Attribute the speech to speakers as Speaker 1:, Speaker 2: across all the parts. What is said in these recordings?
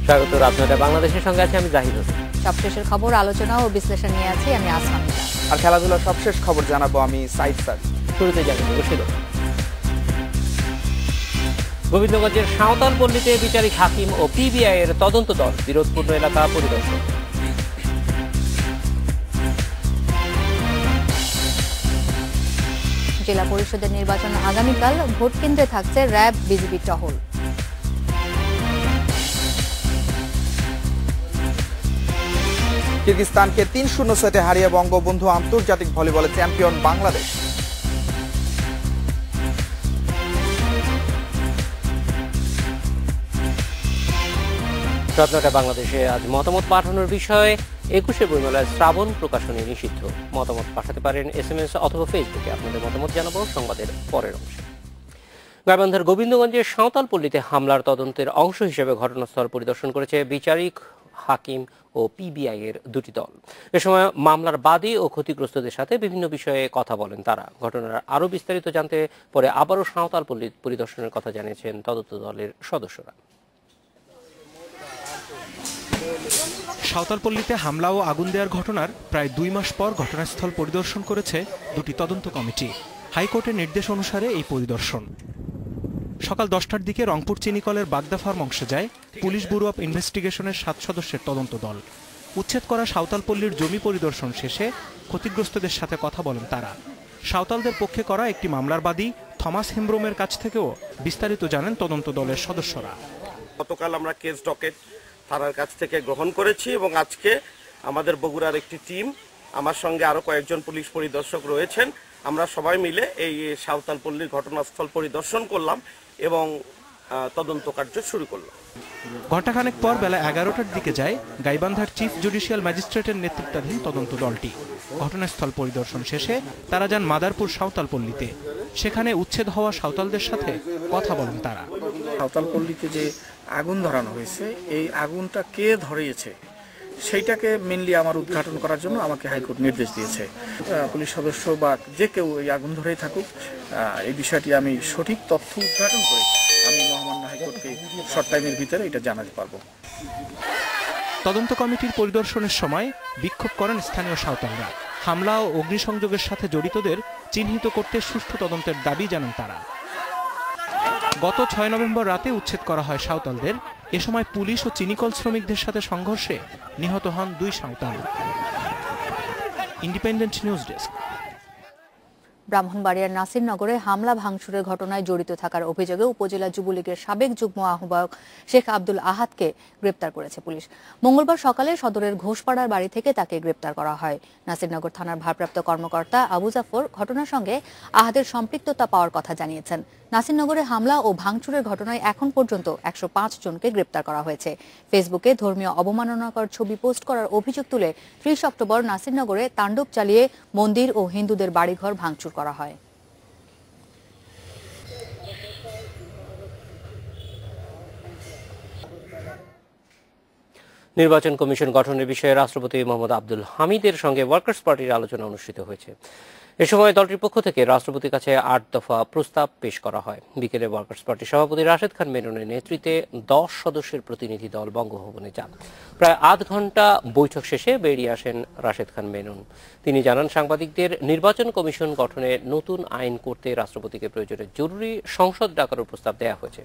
Speaker 1: স্বাগত রাজনৈতিক বাংলাদেশের সঙ্গে আছে আমি জাহিদ হোসেন।
Speaker 2: সবশেষের খবর, আলোচনা ও বিশ্লেষণ নিয়ে আছি আমি আসলাম।
Speaker 3: আর খেলাধুলার সবশেষ খবর জানাবো আমি সাইদ স্যার।
Speaker 1: শুরুতে জানাবো গোবিন্দগঞ্জের সাঁওতাল পল্লীতে বিচারিক হাকিম ও পিবিআই এর তদন্ত দল বিরোধপূর্ণ এলাকা পরিদর্শন।
Speaker 2: জেলা পরিষদের নির্বাচন আগামীকাল, ভোট কেন্দ্রে থাকছে র্যাব বিজিবি টহল।
Speaker 3: কিরগিজস্তানকে ৩-০ সেটে হারিয়ে বঙ্গবন্ধু আন্তর্জাতিক ভলিবলে চ্যাম্পিয়ন বাংলাদেশ।
Speaker 1: রত্নাটা বাংলাদেশে আজ মতামত পাঠানোর বিষয়ে ২১শে বইমেলায় শ্রাবণ প্রকাশনী নিষিদ্ধ। মতামত পাঠাতে পারেন SMS অথবা ফেসবুকে। আপনাদের মতামত জানাবো সংবাদের পরের অংশে। গাইবান্ধার গোবিন্দগঞ্জের সাঁওতাল পল্লীতে হামলার তদন্তের অংশ হিসেবে ঘটনাস্থল পরিদর্শন করেছে বিচারিক হাকিম ও পিবিআই এর দুটি দল। এ সময় মামলার বাদী ও ক্ষতিগ্রস্তদের সাথে বিভিন্ন বিষয়ে কথা বলেন তারা। ঘটনার আরও বিস্তারিত জানতে পরে আবারও সাঁওতাল পল্লী পরিদর্শনের কথা জানিয়েছেন তদন্ত দলের সদস্যরা।
Speaker 4: সাঁওতালপল্লীতে হামলা ও আগুন দেওয়ার ঘটনার প্রায় ২ মাস পর ঘটনাস্থল পরিদর্শন করেছে দুটি তদন্ত কমিটি। হাইকোর্টের নির্দেশ অনুসারে এই পরিদর্শন। সকাল ১০টার দিকে রংপুর চিনিকলের বাগদা ফার্ম অংশে যায় পুলিশ ব্যুরো অব ইনভেস্টিগেশনের ৭ সদস্যের তদন্ত দল। উচ্ছেদ করা সাঁওতালপল্লীর জমি পরিদর্শন শেষে ক্ষতিগ্রস্তদের সাথে কথা বলেন তারা। সাঁওতালদের পক্ষে করা একটি মামলার বাদী থমাস হেমব্রোমের কাছ থেকেও বিস্তারিত জানেন তদন্ত দলের সদস্যরা।
Speaker 5: গতকাল আমরা কেস ডকেট থানার কাছ থেকে গ্রহণ করেছি এবং আজকে আমাদের বগুড়ার একটি টিম, আমার সঙ্গে আরো কয়েকজন পুলিশ পরিদর্শক রয়েছেন, আমরা সবাই মিলে এই সাঁওতালপল্লীর ঘটনাস্থল পরিদর্শন করলাম এবং তদন্ত কার্য শুরু করলাম।
Speaker 4: ঘণ্টাখানেক পর বেলা ১১টার দিকে যায় গাইবান্ধার চিফ জুডিশিয়াল ম্যাজিস্ট্রেটের নেতৃত্বাধীন তদন্ত দলটি। ঘটনাস্থল পরিদর্শন শেষে তারা যান মাদারপুর সাঁওতালপল্লীতে। সেখানে উচ্ছেদ হওয়া সাঁওতালদের সাথে কথা বলেন তারা।
Speaker 6: সাঁওতালপল্লীতে যে আগুন ধরানো হয়েছে, এই আগুনটা কে ধরিয়েছে সেইটাকে মেনলি আমার উদ্ঘাটন করার জন্য আমাকে হাইকোর্ট নির্দেশ দিয়েছে। পুলিশ সদস্য বা যে কেউ এই আগুন ধরেই থাকুক, এই বিষয়টি আমি সঠিক তথ্য উদ্ঘাটন করে আমি মহামান্য হাইকোর্টকে শর্ট টাইমের ভিতরে এটা জানাতে পারবো।
Speaker 4: তদন্ত কমিটির পরিদর্শনের সময় বিক্ষোভ করেন স্থানীয় সাঁওতালরা। হামলা ও অগ্নিসংযোগের সাথে জড়িতদের চিহ্নিত করতে সুষ্ঠু তদন্তের দাবি জানান তারা। গত ৬ নভেম্বর রাতে উচ্ছেদ করা হয় সাঁওতালদের। এ সময় পুলিশ ও চিনিকল শ্রমিকদের সাথে সংঘর্ষে নিহত হন ২ সাঁওতাল। Independent news desk.
Speaker 2: ব্রাহ্মণবাড়িয়ার নাসিরনগরে হামলা ভাঙচুরের ঘটনায় জড়িত থাকার অভিযোগে উপজেলা যুবলীগের সাবেক যুগ্ম আহ্বায়ক শেখ আব্দুল আহাদকে গ্রেপ্তার করেছে পুলিশ। মঙ্গলবার সকালে সদরের ঘোষপাড়ার বাড়ি থেকে তাকে গ্রেপ্তার করা হয়। নাসিরনগর থানার ভারপ্রাপ্ত কর্মকর্তা আবু জাফর ঘটনার সঙ্গে আহাদের সম্পৃক্ততা পাওয়ার কথা জানিয়েছেন। নাসিরনগরে হামলা ও ভাঙচুরের ঘটনায় এখন পর্যন্ত ১০৫ জনকে গ্রেপ্তার করা হয়েছে। ফেসবুকে ধর্মীয় অবমাননাকর ছবি পোস্ট করার অভিযোগ তুলে ৩০ অক্টোবর নাসিরনগরে তাণ্ডব চালিয়ে মন্দির ও হিন্দুদের বাড়িঘর ভাঙচুর করা হয়।
Speaker 1: নির্বাচন কমিশন গঠনের বিষয়ে রাষ্ট্রপতি মোহাম্মদ আব্দুল হামিদের সঙ্গে ওয়ার্কার্স পার্টির আলোচনা অনুষ্ঠিত হয়েছে। এ সময় দলটির পক্ষ থেকে রাষ্ট্রপতির কাছে ৮ দফা প্রস্তাব পেশ করা হয়। বিকেলে ওয়ার্কার্স পার্টির সভাপতি রাশেদ খান মেননের নেতৃত্বে ১০ সদস্যের প্রতিনিধি দল বঙ্গভবনে যান। প্রায় আধ ঘন্টা বৈঠক শেষে বেরিয়ে আসেন রাশেদ খান মেনন। তিনি জানান, সাংবাদিকদের নির্বাচন কমিশন গঠনে নতুন আইন করতে রাষ্ট্রপতিকে প্রয়োজনে জরুরি সংসদ ডাকারও প্রস্তাব দেওয়া হয়েছে।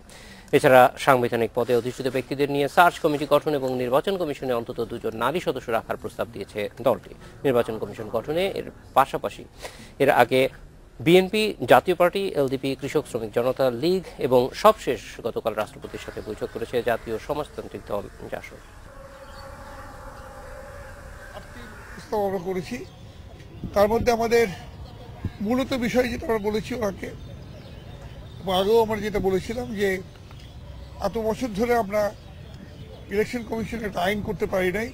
Speaker 1: এছাড়া সাংবিধানিক পদে অধিষ্ঠিত ব্যক্তিদের নিয়ে সার্চ কমিটি গঠন এবং নির্বাচন কমিশনে অন্তত ২ জন নারী সদস্য রাখার প্রস্তাব দিয়েছে দলটি। নির্বাচন কমিশন গঠনে এর পাশাপাশি এর আগে বিএনপি, জাতীয় পার্টি, এলডিপি, কৃষক শ্রমিক জনতা লীগ এবং সবশেষ গতকাল রাষ্ট্রপতির সাথে বৈঠক করেছে জাতীয় সমাজতান্ত্রিক দল জাসদ।
Speaker 7: আমরা করেছি, তার মধ্যে আমাদের মূলত বিষয় যেটা আমরা বলেছি ওনাকে, আগেও আমরা যেটা বলেছিলাম যে এত বছর ধরে আমরা ইলেকশন কমিশনের একটা আইন করতে পারি নাই,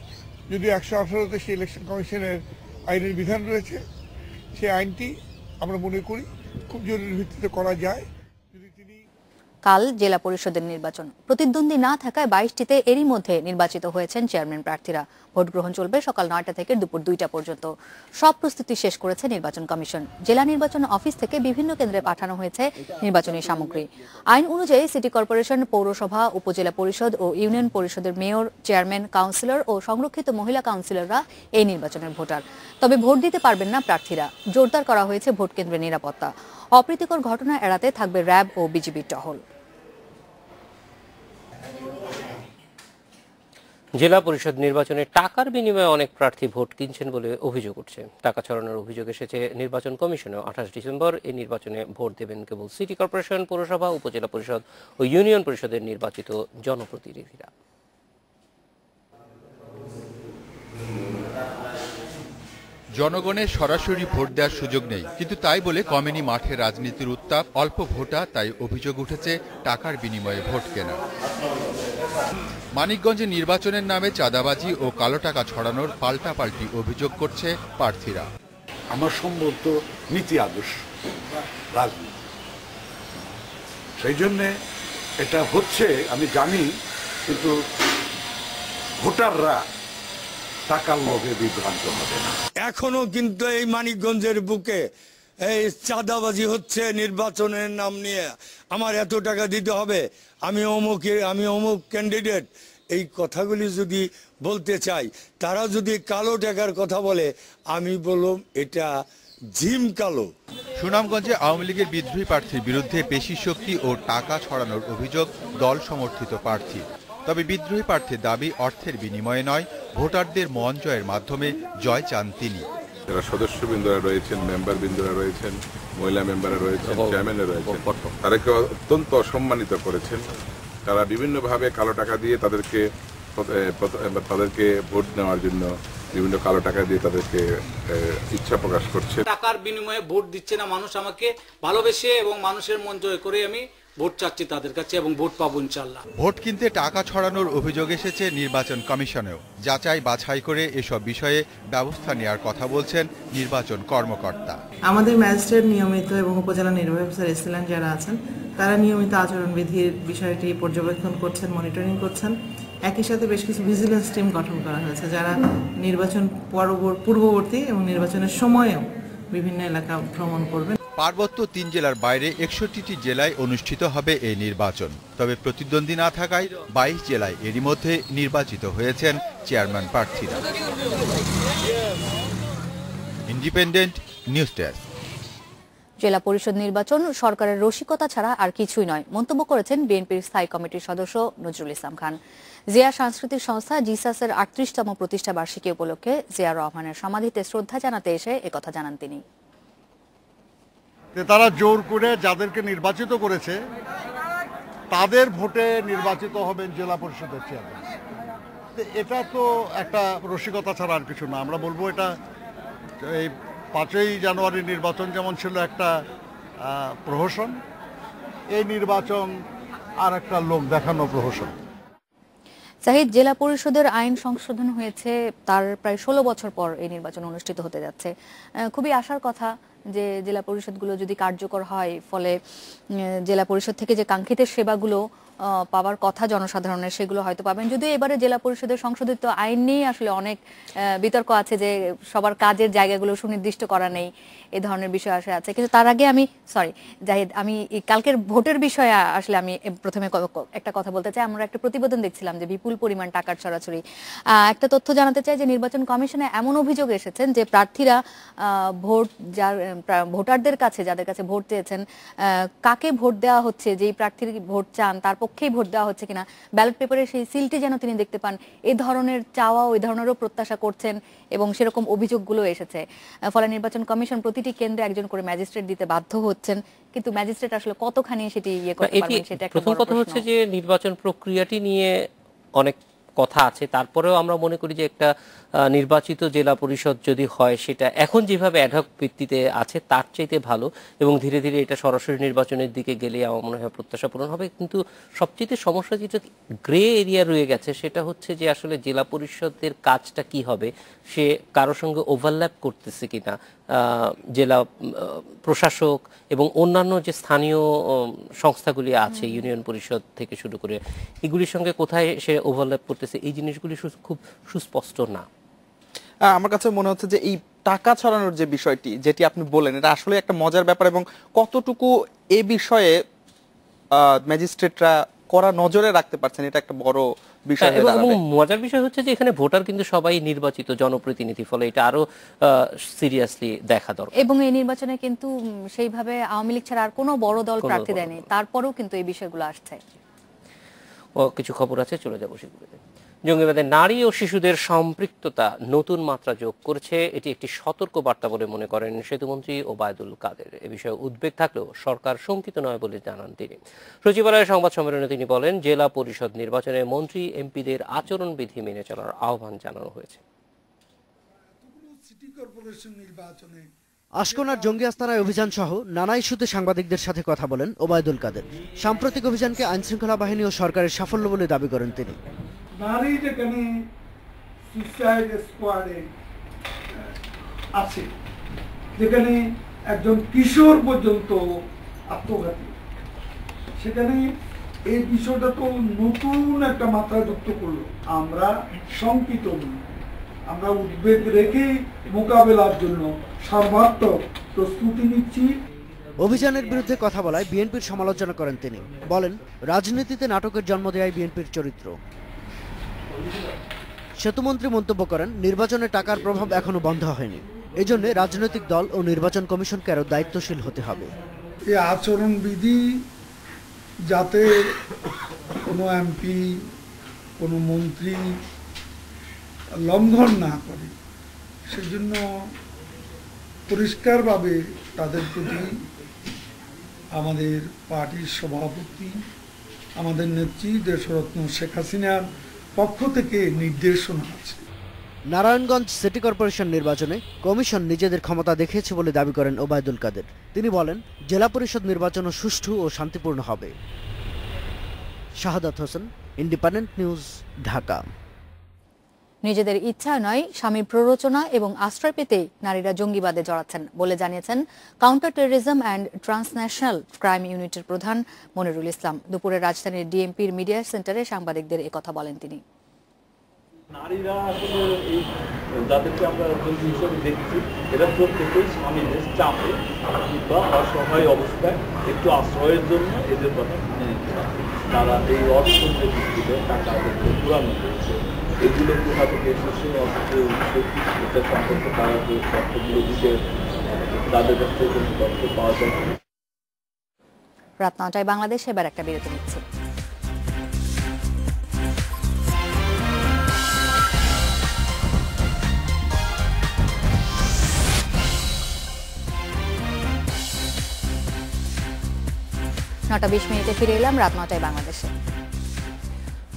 Speaker 7: যদিও ১১৮তে সেই ইলেকশন কমিশনের আইনের বিধান রয়েছে। সেই আইনটি আমরা মনে করি খুব জরুরি ভিত্তিতে করা যায়।
Speaker 2: কাল জেলা পরিষদের নির্বাচন। প্রতিদ্বন্দ্বী না থাকায় 22টিতে এরই মধ্যে নির্বাচিত হয়েছেন চেয়ারম্যান প্রার্থীরা। ভোট গ্রহণ চলবে সকাল 9টা থেকে দুপুর 2টা পর্যন্ত। সব প্রস্তুতি শেষ করেছে নির্বাচন কমিশন। জেলা নির্বাচন অফিস থেকে বিভিন্ন কেন্দ্রে পাঠানো হয়েছে নির্বাচনী সামগ্রী। আইন অনুযায়ী সিটি কর্পোরেশন, পৌরসভা, উপজেলা পরিষদ ও ইউনিয়ন পরিষদের মেয়র, চেয়ারম্যান, কাউন্সিলর ও সংরক্ষিত মহিলা কাউন্সিলররা এই নির্বাচনের ভোটার। তবে ভোট দিতে পারবেন না প্রার্থীরা। জোরদার করা হয়েছে ভোট কেন্দ্রের নিরাপত্তা। অপ্রীতিকর ঘটনা এড়াতে থাকবে র্যাব ও বিজিবির টহল।
Speaker 1: জেলা পরিষদ নির্বাচনে টাকার বিনিময়ে অনেক প্রার্থী ভোট কিনছেন বলে অভিযোগ উঠছে। টাকা ছড়ানোর অভিযোগ এসেছে নির্বাচন কমিশনেও। 28 ডিসেম্বর এই নির্বাচনে ভোট দেবেন কেবল সিটি কর্পোরেশন, পৌরসভা, উপজেলা পরিষদ ও ইউনিয়ন পরিষদের নির্বাচিত জনপ্রতিনিধিরা।
Speaker 8: জনগণের সরাসরি ভোট দেওয়ার সুযোগ নেই, কিন্তু তাই বলে কমেনি মাঠে রাজনীতির উত্তাপ। অল্প ভোটার, তাই অভিযোগ উঠেছে টাকার বিনিময়ে ভোট কেনা। মানিকগঞ্জে নির্বাচনের নামে চাঁদাবাজি ও কালো টাকা ছড়ানোর পাল্টাপাল্টি অভিযোগ করছে প্রার্থীরা।
Speaker 9: আমার সম্ভবত নীতি আদর্শ রাজনীতি, সেই জন্যে এটা হচ্ছে আমি জানি, কিন্তু ভোটাররা টাকার লোভে বিভ্রান্ত হবে না।
Speaker 10: এখনো কিন্তু এই মানিকগঞ্জের বুকে এই চাঁদাবাজি হচ্ছে নির্বাচনের নাম নিয়ে। আমার এত টাকা দিতে হবে, আমি অমুক ক্যান্ডিডেট, এই কথাগুলি যদি বলতে চাই, তারা যদি কালো টাকার কথা বলে, আমি বললাম এটা জিম কালো।
Speaker 8: সুনামগঞ্জে আওয়ামী লীগের বিদ্রোহী প্রার্থীর বিরুদ্ধে পেশি শক্তি ও টাকা ছড়ানোর অভিযোগ দল সমর্থিত প্রার্থী। তবে বিদ্রোহী প্রার্থীর দাবি অর্থের বিনিময়ে নয়, ভোটারদের মন জয়ের মাধ্যমে জয় চান তিনি।
Speaker 11: যারা সদস্যবৃন্দরা রয়েছেন, মেম্বারবৃন্দরা রয়েছেন, মহিলা মেম্বাররা রয়েছেন, চেয়ারম্যানরা রয়েছেন, তাদেরকে অত্যন্ত অসম্মানিত করেছেন। তারা বিভিন্নভাবে কালো টাকা দিয়ে তাদেরকে ভোট নেওয়ার জন্য বিভিন্ন কালো টাকা দিয়ে তাদেরকে ইচ্ছা প্রকাশ করছে।
Speaker 12: টাকার বিনিময়ে ভোট দিচ্ছে না মানুষ, আমাকে ভালোবেসে এবং মানুষের মন জয় করে আমি ভোট চাচ্ছি তাদের কাছে এবং ভোট পাবো ইনশাআল্লাহ।
Speaker 8: ভোট কিনতে টাকা ছড়ানোর অভিযোগ এসেছে নির্বাচন কমিশনেও। যাচাই বাছাই করে এসব বিষয়ে ব্যবস্থা নেওয়ার কথা বলছেন নির্বাচন কর্মকর্তা।
Speaker 13: আমাদের ম্যাজিস্ট্রেট নিয়মিত এবং উপজেলা নির্বাহী অফিসার এসিলেন্ট যারা আছেন, তারা নিয়মিত আচরণবিধির বিষয়টি পর্যবেক্ষণ করছেন, মনিটরিং করছেন। একই সাথে বেশ কিছু ভিজিলেন্স টিম গঠন করা হয়েছে, যারা নির্বাচন পূর্ববর্তী এবং নির্বাচনের সময়েও বিভিন্ন এলাকা ভ্রমণ করবেন।
Speaker 8: পার্বত্য 3 জেলার বাইরে 61টি জেলায় অনুষ্ঠিত হবে এই নির্বাচন। তবে প্রতিদ্বন্দ্বী না থাকায় 22 জেলায় এরই মধ্যে নির্বাচিত হয়েছেন চেয়ারম্যান প্রার্থীরা। Independent news desk.
Speaker 2: জেলা পরিষদ নির্বাচন সরকারের রসিকতা ছাড়া আর কিছুই নয়, মন্তব্য করেছেন বিএনপির স্থায়ী কমিটির সদস্য নজরুল ইসলাম খান। জিয়া সাংস্কৃতিক সংস্থা জিসাসের 38তম প্রতিষ্ঠা বার্ষিকী উপলক্ষে জিয়া রহমানের সমাধিতে শ্রদ্ধা জানাতে এসে একথা জানান তিনি।
Speaker 14: তারা জোর করে যাদেরকে নির্বাচিত করেছে তাদের ভোটে নির্বাচিত হবেন জেলা পরিষদের চেয়ারম্যান। এটা তো একটা রসিকতা ছাড়া আর কিছু না। আমরা বলবো এটা এই 5ই জানুয়ারি নির্বাচন যেমন ছিল একটা প্রহসন, এই নির্বাচন আর একটা লোক দেখানো প্রহসন।
Speaker 2: জাহিদ, জেলা পরিষদের আইন সংশোধন হয়েছে, তার প্রায় 16 বছর পর এই নির্বাচন অনুষ্ঠিত হতে যাচ্ছে। খুবই আশার কথা যে জেলা পরিষদগুলো যদি কার্যকর হয়, ফলে জেলা পরিষদ থেকে যে কাঙ্ক্ষিত সেবাগুলো পাওয়ার কথা জনসাধারণের, সেগুলো হয়তো পাবেন। যদিও এবারে জেলা পরিষদের সংশোধিত আইন নিয়ে আসলে অনেক বিতর্ক আছে, যে সবার কাজের জায়গাগুলো সুনির্দিষ্ট করা নেই, এই ধরনের বিষয় আছে। কিন্তু তার আগে জাহিদ, আমি কালকের ভোটের বিষয়ে আসলে আমি প্রথমে একটা কথা বলতে চাই। আমরা একটা প্রতিবেদন দেখছিলাম যে বিপুল পরিমাণ টাকার ছড়াছড়ি। একটা তথ্য জানাতে চাই যে নির্বাচন কমিশনে এমন অভিযোগ এসেছেন যে প্রার্থীরা ভোটারদের কাছে, যাদের কাছে ভোট চেয়েছেন, কাকে ভোট দেওয়া হচ্ছে, যেই প্রার্থীর ভোট চান তার পক্ষেই ভোট দেওয়া হচ্ছে কিনা, ব্যালট পেপারে সেই সিলটি যেন তিনি দেখতে পান, এই ধরনের চাওয়া, ওই ধরনেরও প্রত্যাশা করছেন এবং সেরকম অভিযোগগুলো এসেছে। ফলে নির্বাচন কমিশন প্রতিটি কেন্দ্রে একজন করে ম্যাজিস্ট্রেট দিতে বাধ্য হচ্ছেন, কিন্তু ম্যাজিস্ট্রেট আসলে কতখানি সেটি করতে পারবেন সেটা একটা
Speaker 1: প্রথম কথা হচ্ছে যে নির্বাচন প্রক্রিয়াটি নিয়ে অনেক কথা আছে। তারপরেও আমরা মনে করি যে একটা নির্বাচিত জেলা পরিষদ যদি হয়, সেটা এখন যেভাবে অ্যাডহক ভিত্তিতে আছে তার চাইতে ভালো, এবং ধীরে ধীরে এটা সরাসরি নির্বাচনের দিকে গেলে আমার মনে হয় প্রত্যাশা পূরণ হবে। কিন্তু সবচেয়ে সমস্যা যেটা গ্রে এরিয়া রয়ে গেছে, সেটা হচ্ছে যে আসলে জেলা পরিষদের কাজটা কি হবে, সে কারোর সঙ্গে ওভারল্যাপ করতেছে কিনা, জেলা প্রশাসক এবং অন্যান্য যে স্থানীয় সংস্থাগুলি আছে, ইউনিয়ন পরিষদ থেকে শুরু করে, এগুলির সঙ্গে কোথায় সে ওভারল্যাপ করতেছে, এই জিনিসগুলি খুব সুস্পষ্ট না।
Speaker 3: আমার কাছে মনে হচ্ছে যে এই টাকা ছড়ানোর যে বিষয়টি, যেটি আপনি বললেন, এটা আসলে একটা মজার ব্যাপার এবং কতটুকু এ বিষয়ে ম্যাজিস্ট্রেটরা কড়া নজরে রাখতে পারছেন, এটা একটা বড় বিষয়।
Speaker 1: এবং মজার বিষয় হচ্ছে যে এখানে ভোটার কিন্তু সবাই নির্বাচিত জনপ্রতিনিধি, ফলে এটা আরো সিরিয়াসলি দেখা দরকার।
Speaker 2: এবং এই নির্বাচনে কিন্তু সেইভাবে আওয়ামী লীগ ছাড়া আর কোনো বড় দল প্রার্থী দেয়নি, তারপরেও কিন্তু এই বিষয়গুলো আসছে।
Speaker 1: কিছু খবর আছে, চলে যাবো সেগুলোতে। জঙ্গিবাদে নারী ও শিশুদের সম্পৃক্ততা নতুন মাত্রা যোগ করেছে, এটি একটি সতর্ক বার্তা বলে মনে করেন সেতুমন্ত্রী ওবায়দুল কাদের। এ বিষয়ে উদ্বেগ থাকলেও সরকার শঙ্কিত নয় বলে জানান তিনি। সচিবালয়ের সংবাদ সম্মেলনে তিনি বলেন, জেলা পরিষদ নির্বাচনে মন্ত্রী এমপিদের আচরণবিধি মেনে চলার আহ্বান জানানো হয়েছে।
Speaker 15: আশকোনার জঙ্গি আস্তানায় অভিযান সহ নানা ইস্যুতে সাংবাদিকদের সাথে কথা বলেন ওবায়দুল কাদের। সাম্প্রতিক অভিযানকে আইনশৃঙ্খলা বাহিনী ও সরকারের সাফল্য বলে দাবি করেন তিনি।
Speaker 16: নারী যেখানে সুইসাইড স্কোয়াডে আছে, যেখানে একজন কিশোর পর্যন্ত আত্মঘাতী, সেখানে এই বিষয়টা তো নতুন একটা মাত্রা যুক্ত করলো। আমরা শঙ্কিত নই, আমরা উদ্বেগ রেখে মোকাবেলার জন্য সর্বাত্মক প্রস্তুতি নিচ্ছি।
Speaker 15: অভিযানের বিরুদ্ধে কথা বলায় বিএনপির সমালোচনা করেন তিনি। বলেন, রাজনীতিতে নাটকের জন্ম দেয় বিএনপির চরিত্র। সেতুমন্ত্রী মন্তব্য করেন, নির্বাচনে টাকার প্রভাব এখনো বন্ধ হয়নি, এজন্য রাজনৈতিক দল ও নির্বাচন কমিশনকে আরো দায়িত্বশীল হতে হবে।
Speaker 16: এই আচরণবিধি যাতে কোনো এমপি, কোনো মন্ত্রী লঙ্ঘন না করে, সেজন্য পরিষ্কারভাবে তাদের প্রতি আমাদের পার্টির সভাপতি, আমাদের নেত্রী দেশরত্ন শেখ হাসিনার পক্ষ থেকে নির্দেশনা আছে।
Speaker 15: নারায়ণগঞ্জ সিটি কর্পোরেশন নির্বাচনে কমিশন নিজেদের ক্ষমতা দেখিয়েছে বলে দাবি করেন ওবায়দুল কাদের। তিনি বলেন, জেলা পরিষদ নির্বাচনও সুষ্ঠু ও শান্তিপূর্ণ হবে। Shahadat Hossain, independent news, Dhaka.
Speaker 2: নিজেদের ইচ্ছা নয়, স্বামীর প্ররোচনা এবং আশ্রয় পেতেই নারীরা জঙ্গিবাদে জড়াচ্ছেন বলে জানিয়েছেন counter terrorism and transnational crime ইউনিটের প্রধান মনিরুল ইসলাম। দুপুরে রাজধানীর ডিএমপির মিডিয়া সেন্টারে সাংবাদিকদের একথা বলেন তিনি।
Speaker 17: নারীরা আসলে এই যাদেরকে আমরা জঙ্গি হিসেবে দেখছি, এরা প্রত্যেকেই স্বামীদের চাপে বা অসহায় অবস্থায় একটু আশ্রয়ের জন্য এদের কথা শুনে নিচ্ছে। তারা এই অর্থের ভিত্তিতে টাকা পুরানো করছে, এগুলো কোথা থেকে এসেছে, অর্থের উৎস, এটা সম্পর্কে তারা যে তথ্যগুলো দিতে, তাদের কাছ থেকে কোনো তথ্য পাওয়া যায়।
Speaker 2: রাত ৯টায় বাংলাদেশ এবার একটা বিরতি নিচ্ছে। নটা ২০ মিনিটে ফিরে এলাম রাত ৯টায় বাংলাদেশে।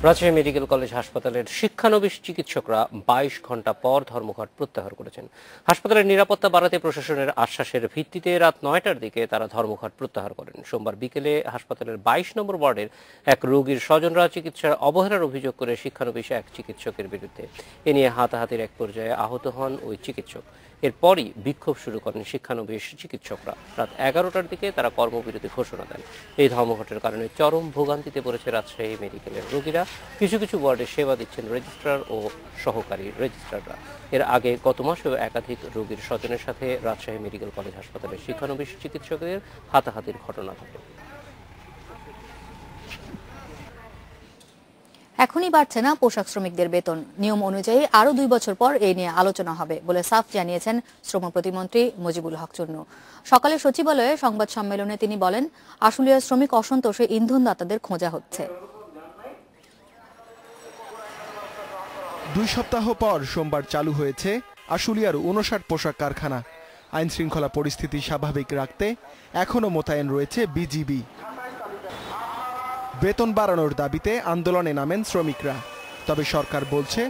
Speaker 1: রাজশাহী মেডিকেল কলেজ হাসপাতালের শিক্ষানবিশ চিকিৎসকরা ২২ ঘন্টা পর ধর্মঘট প্রত্যাহার করেছেন। হাসপাতালের নিরাপত্তা বাড়াতে প্রশাসনের আশ্বাসের ভিত্তিতে রাত ৯টার দিকে তারা ধর্মঘট প্রত্যাহার করেন। সোমবার বিকেলে হাসপাতালের ২২ নম্বর ওয়ার্ডের এক রোগীর স্বজনরা চিকিৎসার অবহেলার অভিযোগ করে শিক্ষানবিশ এক চিকিৎসকের বিরুদ্ধে। এ নিয়ে হাতাহাতির এক পর্যায়ে আহত হন ওই চিকিৎসক। এরপরই বিক্ষোভ শুরু করেন শিক্ষানবিশ চিকিৎসকরা। রাত ১১টার দিকে তারা কর্মবিরতি ঘোষণা দেন। এই ধর্মঘটের কারণে চরম ভোগান্তিতে পড়েছে রাজশাহী মেডিকেলের রোগীরা। কিছু কিছু ওয়ার্ডে সেবা দিচ্ছেন রেজিস্ট্রার ও সহকারী রেজিস্ট্রাররা। এর আগে গত মাসেও একাধিক রোগীর স্বজনের সাথে রাজশাহী মেডিকেল কলেজ হাসপাতালের শিক্ষানবিশ চিকিৎসকের হাতাহাতির ঘটনা ঘটে।
Speaker 2: এখনই বাড়ছে না পোশাক শ্রমিকদের বেতন। নিয়ম অনুযায়ী আরো ২ বছর পর এই নিয়ে আলোচনা হবে বলে সাফ জানিয়েছেন শ্রম প্রতিমন্ত্রী মুজিবুল হক চুন্নু। সকালে সচিবালয়ে সংবাদ সম্মেলনে তিনি বলেন, আশুলিয়ার শ্রমিক অসন্তোষে ইন্ধনদাতাদের খোঁজা হচ্ছে।
Speaker 4: ২ সপ্তাহ পর সোমবার চালু হয়েছে আশুলিয়ার ৫৯ পোশাক কারখানা। আইন শৃঙ্খলা পরিস্থিতি স্বাভাবিক রাখতে এখনো মোতায়েন রয়েছে বিজিবি। বেতন বাড়ানোর দাবিতে আন্দোলনে নামেন শ্রমিকরা। তবে সরকার বলছে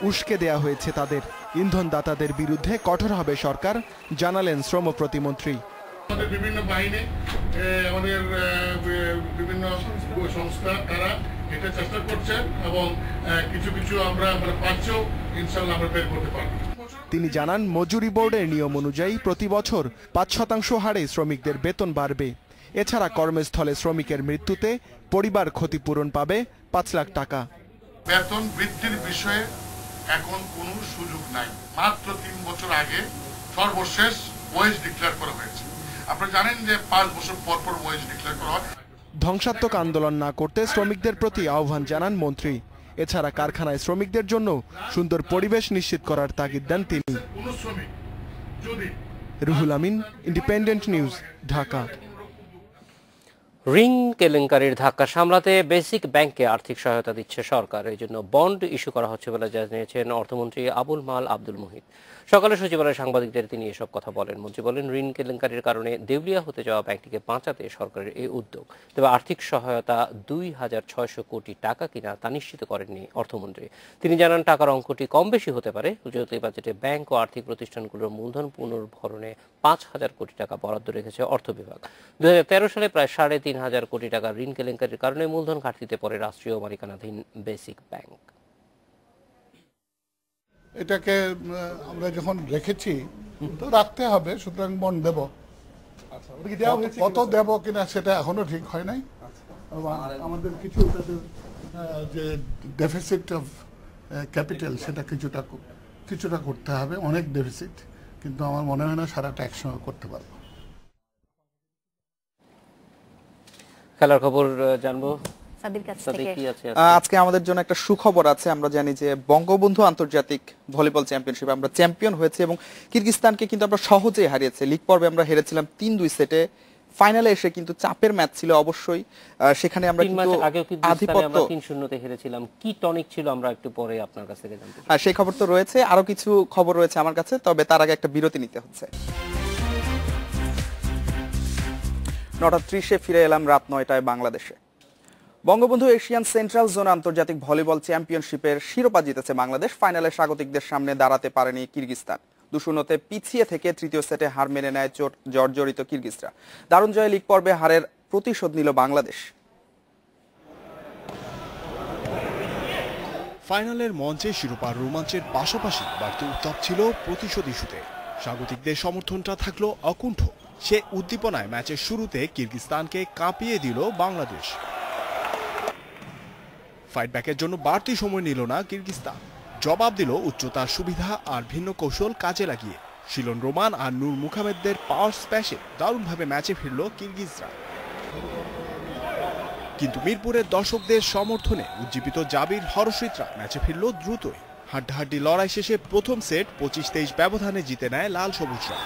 Speaker 4: উস্কে দেয়া হয়েছে তাদের। ইন্ধনদাতাদের বিরুদ্ধে কঠোর হবে সরকার, জানালেন শ্রম প্রতিমন্ত্রী।
Speaker 18: আমাদের বিভিন্ন বাহিনী, আমাদের বিভিন্ন সংস্থা, তারা এটা চেষ্টা করছেন এবং কিছু কিছু আমরা পাচ্ছেও, ইনশাল্লাহ আমরা বের করতে পারবো।
Speaker 19: তিনি জানান, মজুরি বোর্ডের নিয়ম অনুযায়ী প্রতি বছর 5% হারে শ্রমিকদের বেতন বাড়বে। এছাড়া কর্মস্থলে শ্রমিকের মৃত্যুতে পরিবার ক্ষতিপূরণ পাবে 5 লাখ টাকা।
Speaker 18: বেতন বৃদ্ধির বিষয়ে এখন কোনো সুযোগ নাই। মাত্র 3 বছর আগে সর্বশেষ ওয়েজ ডিক্লেয়ার করা হয়েছে। আপনারা জানেন যে 5 বছর পর পর ওয়েজ ডিক্লেয়ার করা হয়।
Speaker 19: ধ্বংসাত্মক আন্দোলন না করতে শ্রমিকদের প্রতি আহ্বান জানান মন্ত্রী। এছাড়া কারখানায় শ্রমিকদের জন্য সুন্দর পরিবেশ নিশ্চিত করার তাগিদ দেন তিনি। Ruhul Amin, independent news, Dhaka.
Speaker 1: ঋণ কেলেঙ্কারির ধাক্কা সামলাতে বেসিক ব্যাংককে আর্থিক সহায়তা দিচ্ছে সরকার। এই জন্য বন্ড ইস্যু করা হচ্ছে বলে জানিয়েছেন অর্থমন্ত্রী আবুল মাল আব্দুল মুহিত। সকালে সচিবালয়ে সাংবাদিকদের তিনি এসব কথা বলেন। মন্ত্রী বলেন, ঋণ কেলেঙ্কারির কারণে দেউলিয়া হতে যাওয়া ব্যাংকটিকে বাঁচাতে সরকারের এই উদ্যোগ। তবে আর্থিক সহায়তা 2600 কোটি টাকা কিনা তা নিশ্চিত করেননি অর্থমন্ত্রী। তিনি জানান, টাকার অঙ্কটি কম বেশি হতে পারে। চলতি বাজেটে ব্যাংক ও আর্থিক প্রতিষ্ঠানগুলোর মূলধন পুনর্ভরণে 5000 কোটি টাকা বরাদ্দ রেখেছে অর্থ বিভাগ। 2013 সালে প্রায় 3500 কোটি টাকা ঋণ কেলেঙ্কারির কারণে মূলধন ঘাটতিতে পড়ে রাষ্ট্রীয় মালিকানাধীন বেসিক ব্যাংক।
Speaker 20: এটাকে আমরা যখন রেখেছি তো রাখতে হবে, সুতরাং বন্ড দেব। কত দেব কিনা সেটা এখনো ঠিক হয় নাই। আমাদের কিছু যে ডেফিসিট অফ ক্যাপিটাল সেটা কিছুটা করতে হবে, অনেক ডেফিসিট, কিন্তু আমার মনে হয় না সারাটা একসঙ্গে করতে পারবো।
Speaker 1: খেলার খবর জানবো।
Speaker 3: আজকে আমাদের জন্য একটা সুখবর আছে। আমরা জানি যে বঙ্গবন্ধু আন্তর্জাতিক ভলিবল চ্যাম্পিয়নশিপ আমরা চ্যাম্পিয়ন হয়েছে এবং কিরগিজস্তানকে কিন্তু আমরা সহজেই হারিয়েছি। লিগ পর্বে আমরা হেরেছিলাম 3-2 সেটে। ফাইনালে এসে কিন্তু চাপের ম্যাচ ছিল অবশ্যই। সেখানে আমরা কিন্তু আধিপত্য
Speaker 1: 3-0 হেরেছিলাম। কি টনিক ছিল আমরা একটু পরে আপনার কাছ থেকে জানতে চাই।
Speaker 3: সেই খবর তো রয়েছে, আরো কিছু খবর রয়েছে আমার কাছে, তবে তার আগে একটা বিরতি নিতে হচ্ছে। 9:30 ফিরে এলাম রাত 9টায় বাংলাদেশে। বঙ্গবন্ধু এশিয়ান সেন্ট্রাল জোন আন্তর্জাতিক ভলিবল চ্যাম্পিয়নশিপের শিরোপা জিতেছে বাংলাদেশ। ফাইনালে স্বাগতিকদের সামনে দাঁড়াতে পারেনি কিরগিজস্তান। 2-0 পিছিয়ে থেকে তৃতীয় সেটে হার মেনে নেয় জর্জরিত কিরগিজরা। দারুণ জয়ে লিগ পর্বে হারের প্রতিশোধ নিল বাংলাদেশ।
Speaker 19: ফাইনালের মঞ্চে শিরোপার রোমাঞ্চের পাশাপাশি বাড়তি উত্তাপ ছিল প্রতিশোধ ইস্যুতে। স্বাগতিকদের সমর্থনটা থাকলো অকুণ্ঠ। সে উদ্দীপনায় ম্যাচের শুরুতে কিরগিজস্তানকে কাঁপিয়ে দিল বাংলাদেশ। ফাইট ব্যাকের জন্য বাড়তি সময় নিল না কিরগিজস্তান। জবাব দিল উচ্চতার সুবিধা আর ভিন্ন কৌশল কাজে লাগিয়ে। শিলন রোমান আর নূর মুহাম্মদের পাওয়ার স্প্যাশে দারুণভাবে ম্যাচে ফিরল কিরগিজরা। কিন্তু মিরপুরের দর্শকদের সমর্থনে উজ্জীবিত জাবির হরষিতরা ম্যাচে ফিরল দ্রুতই। হাড্ডাহাড্ডি লড়াই শেষে প্রথম সেট 25-23 ব্যবধানে জিতে নেয় লাল সবুজরা।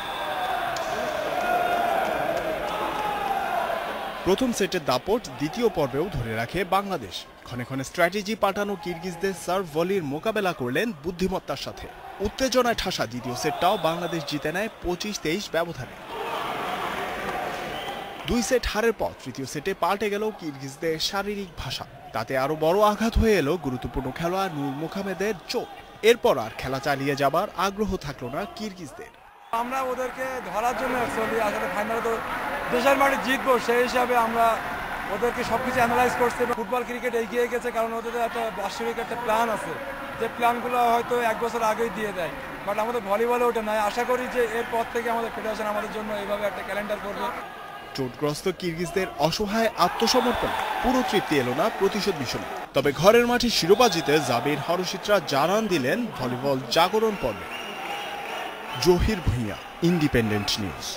Speaker 19: প্রথম সেটের দাপট দ্বিতীয় পর্বেও ধরে রাখে বাংলাদেশ। ক্ষণে ক্ষণে স্ট্র্যাটেজি পাঠানো কিরগিজদের সার্ভ ভলির মোকাবেলা করলেন বুদ্ধিমত্তার সাথে। উত্তেজনায় ঠাসা দ্বিতীয় সেটটাও বাংলাদেশ জিতে নেয় 25-23 ব্যবধানে। 2 সেট হারের পর তৃতীয় সেটে পাল্টে গেল কিরগিজদের শারীরিক ভাষা। তাতে আরো বড় আঘাত হয়ে এলো গুরুত্বপূর্ণ খেলোয়াড় নূর মুহাম্মদের চোট। এরপর আর খেলা চালিয়ে যাবার আগ্রহ থাকলো না কিরগিজদের।
Speaker 21: আমরা ওদেরকে ধরার জন্য আসলে ফাইনালে তো দেশের মাঠে জিতবো, সেই হিসাবে আমরা ওদেরকে সবকিছু অ্যানালাইজ করছি। ফুটবল ক্রিকেট এগিয়ে গেছে, কারণ ওদের একটা বাৎসরিক একটা প্ল্যান আছে, যে প্ল্যানগুলো হয়তো 1 বছর আগেই দিয়ে দেয়। বাট আমাদের ভলিবলে ওটা নয়। আশা করি যে এরপর থেকে আমাদের ফেডারেশন আমাদের জন্য এইভাবে একটা ক্যালেন্ডার করবে।
Speaker 19: চোটগ্রস্ত কিরগিজদের অসহায় আত্মসমর্পণ পুরো তৃপ্তি এলো না প্রতিশোধ মিশনে। তবে ঘরের মাঠে শিরোপা জিতে জাবির হরষিতরা জানান দিলেন ভলিবল জাগরণ পর্বে। Zahir Bhuiyan, independent news.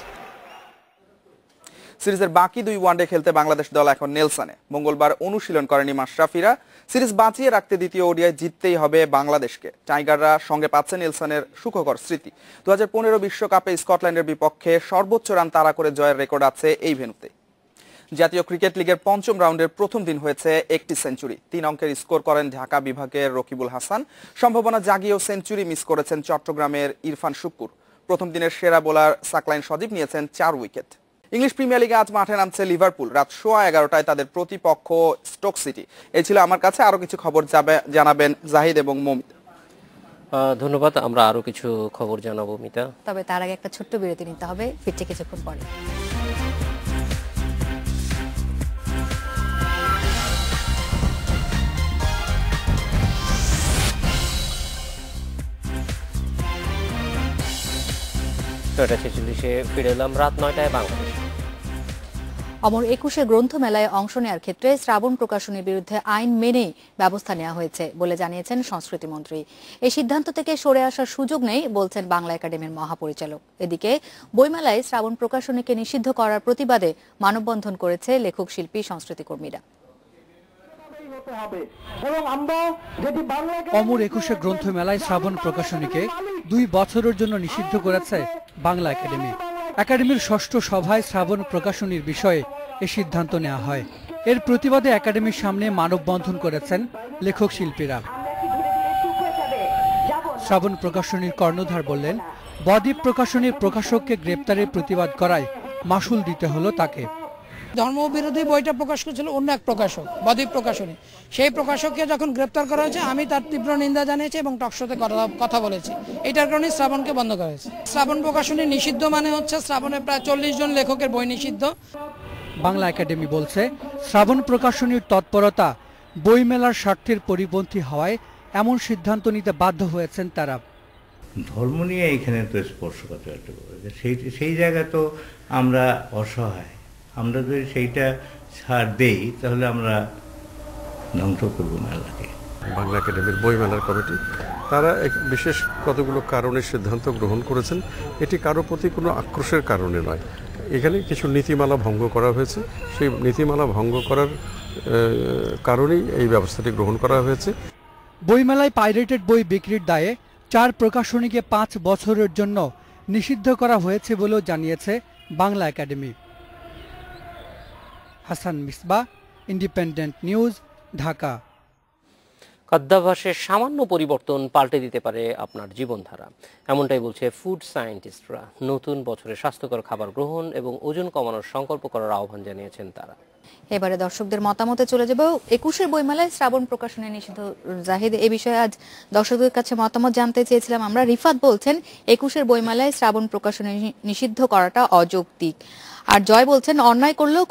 Speaker 3: সিরিজের বাকি 2 ওয়ানডে খেলতে বাংলাদেশ দল এখন নেলসনে। মঙ্গলবার অনুশীলন করেনি মাশরাফিরা। সিরিজ বাঁচিয়ে রাখতে দ্বিতীয় ওডিআই জিততেই হবে বাংলাদেশকে। টাইগাররা সঙ্গে পাচ্ছে নেলসনের সুখকর স্মৃতি। 2015 বিশ্বকাপে স্কটল্যান্ডের বিপক্ষে সর্বোচ্চ রান তাড়া করে জয়ের রেকর্ড আছে এই ভেন্যুতে। জাতীয় ক্রিকেট লিগের 5ম রাউন্ডের প্রথম দিন হয়েছে 1টি সেঞ্চুরি। 3 অঙ্কের স্কোর করেন ঢাকা বিভাগের রকিবুল হাসান। সম্ভাবনা জাগিয়েও সেঞ্চুরি মিস করেছেন চট্টগ্রামের ইরফান শুক্কুর। প্রথম দিনের সেরা বোলার সাকলাইন সজীব নিয়েছেন 4 উইকেট। ইংলিশ প্রিমিয়ার লিগে আজ মাঠে নামছে লিভারপুল। রাত 11:15টায় তাদের প্রতিপক্ষ স্টোক সিটি। এই ছিল আমার কাছে। আরো কিছু খবর জানাবেন জাহিদ এবং মমিতা।
Speaker 1: ধন্যবাদ। আমরা আরো কিছু খবর জানাবো মিতা,
Speaker 2: তবে তার আগে একটা ছোট্ট বিরতি নিতে হবে। ফিরছে কিছুক্ষণ পরে।
Speaker 1: 9:46-এ ফিরে এলাম রাত 9টায় বাংলাদেশ।
Speaker 2: অমর একুশে গ্রন্থমেলায় অংশ নেওয়ার ক্ষেত্রে শ্রাবণ প্রকাশনীর বিরুদ্ধে আইন মেনেই ব্যবস্থা নেওয়া হয়েছে বলে জানিয়েছেন সংস্কৃতিমন্ত্রী। এই সিদ্ধান্ত থেকে সরে আসার সুযোগ নেই বলছেন বাংলা একাডেমির মহাপরিচালক। এদিকে বইমেলায় শ্রাবণ প্রকাশনীকে নিষিদ্ধ করার প্রতিবাদে মানববন্ধন করেছে লেখক, শিল্পী, সংস্কৃতিকর্মীরা।
Speaker 5: অমর একুশে গ্রন্থমেলায় শ্রাবণ প্রকাশনীকে 2 বছরের জন্য নিষিদ্ধ করেছে বাংলা একাডেমি। একাডেমির ষষ্ঠ সভায় শ্রাবণ প্রকাশনীর বিষয়ে এ সিদ্ধান্ত নেওয়া হয়। এর প্রতিবাদে একাডেমির সামনে মানববন্ধন করেছেন লেখক, শিল্পীরা। শ্রাবণ প্রকাশনীর কর্ণধার বললেন, বদ্বীপ প্রকাশনীর প্রকাশককে গ্রেপ্তারের প্রতিবাদ করায় মাশুল দিতে হলো তাকে।
Speaker 22: ধর্মবিরোধী বইটা প্রকাশ করেছিল অন্য এক প্রকাশক, বদ্বীপ প্রকাশনী। সেই প্রকাশককে যখন গ্রেপ্তার করা হয়েছে, আমি তার তীব্র নিন্দা জানিয়েছি এবং টকশোতে কথা বলেছি। এটার কারণে শ্রাবণকে বন্ধ করা হয়েছে। শ্রাবণ প্রকাশনী নিষিদ্ধ মানে হচ্ছে শ্রাবণের প্রায় 40 জন লেখকের বই নিষিদ্ধ।
Speaker 5: বাংলা একাডেমি বলছে, শ্রাবণ প্রকাশনীর তৎপরতা বইমেলার স্বার্থের পরিপন্থী হওয়ায় এমন সিদ্ধান্ত নিতে বাধ্য হয়েছেন তারা।
Speaker 23: ধর্ম নিয়ে এখানে তো স্পর্শকাতর, সেই জায়গায় তো আমরা অসহায়। আমরা যদি সেইটা ছাড় দেই তাহলে আমরা ধ্বংস করব মেলাকে।
Speaker 24: বাংলা একাডেমির বইমেলার কমিটি তারা বিশেষ কতগুলো কারণে সিদ্ধান্ত গ্রহণ করেছেন। এটি কারো প্রতি কোনো আক্রোশের কারণে নয়। এখানে কিছু নীতিমালা ভঙ্গ করা হয়েছে, সেই নীতিমালা ভঙ্গ করার কারণেই এই ব্যবস্থাটি গ্রহণ করা হয়েছে।
Speaker 5: বইমেলায় পাইরেটেড বই বিক্রির দায়ে 4 প্রকাশনীকে 5 বছরের জন্য নিষিদ্ধ করা হয়েছে বলেও জানিয়েছে Bangla Academy. Hasan Misbah, independent news, Dhaka.
Speaker 1: খাদ্যাভ্যাসের সামান্য পরিবর্তন পাল্টে দিতে পারে আপনার জীবনধারা, এমনটাই বলছে ফুড সায়েন্টিস্টরা। নতুন বছরে স্বাস্থ্যকর খাবার গ্রহণ এবং ওজন কমানোর সংকল্প করার আহ্বান জানিয়েছেন তারা।
Speaker 2: এবারে দর্শকদের মতামতে চলে যাব। 21-এর বইমেলায় শ্রাবণ প্রকাশনী নিষিদ্ধ। জাহিদ, এ বিষয়ে আজ দর্শকদের কাছে মতামত জানতে চেয়েছিলাম আমরা। রিফাত বলছেন 21-এর বইমেলায় শ্রাবণ প্রকাশনী নিষিদ্ধ করাটা অযৌক্তিক। আর জয় বলছেন, অন্যায় করলেও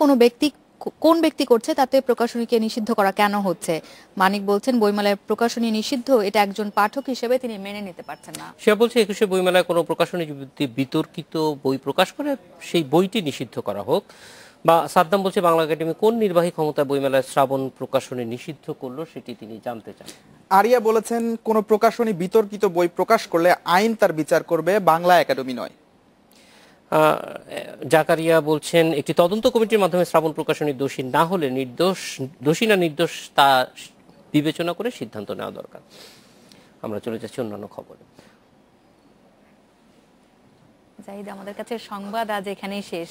Speaker 2: কোন ব্যক্তি করছে তাতে প্রকাশনীকে নিষিদ্ধ করা কেন হচ্ছে। মানিক বলছেন, বইমেলায় প্রকাশনী নিষিদ্ধ, এটা একজন পাঠক হিসেবে তিনি মেনে নিতে পারছেন না।
Speaker 1: সে বলছে 21-এর বইমেলায় কোনো প্রকাশনী যদি বিতর্কিত বই প্রকাশ করে সেই বইটি নিষিদ্ধ করা হোক। বা সাদ্দাম বলছে, বাংলা একাডেমি কোন নির্বাহী ক্ষমতা বইমেলায় শ্রাবণ প্রকাশনী নিষিদ্ধ করলো সেটি তিনি জানতে চান।
Speaker 3: আরিয়া বলেছেন, কোন প্রকাশনী বিতর্কিত বই প্রকাশ করলে আইন তার বিচার করবে, বাংলা একাডেমি নয়।
Speaker 1: জাকারিয়া বলছেন, একটি তদন্ত কমিটির মাধ্যমে শ্রাবণ প্রকাশনী দোষী না হলে দোষী না নির্দোষ তা বিবেচনা করে সিদ্ধান্ত নেওয়া দরকার। আমরা চলে যাচ্ছি অন্যান্য খবরে।
Speaker 2: জাহিদ, আমাদের কাছে সংবাদ আজ এখানেই শেষ,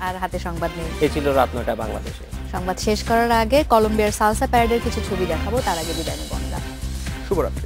Speaker 2: আর হাতে সংবাদ নেই।
Speaker 1: এই ছিল রাত 9টায় বাংলাদেশে।
Speaker 2: সংবাদ শেষ করার আগে কলম্বিয়ার সালসা প্যারেডের কিছু ছবি দেখাবো, তার আগে বিদায় নেব আমরা।
Speaker 3: শুভরাত্রি।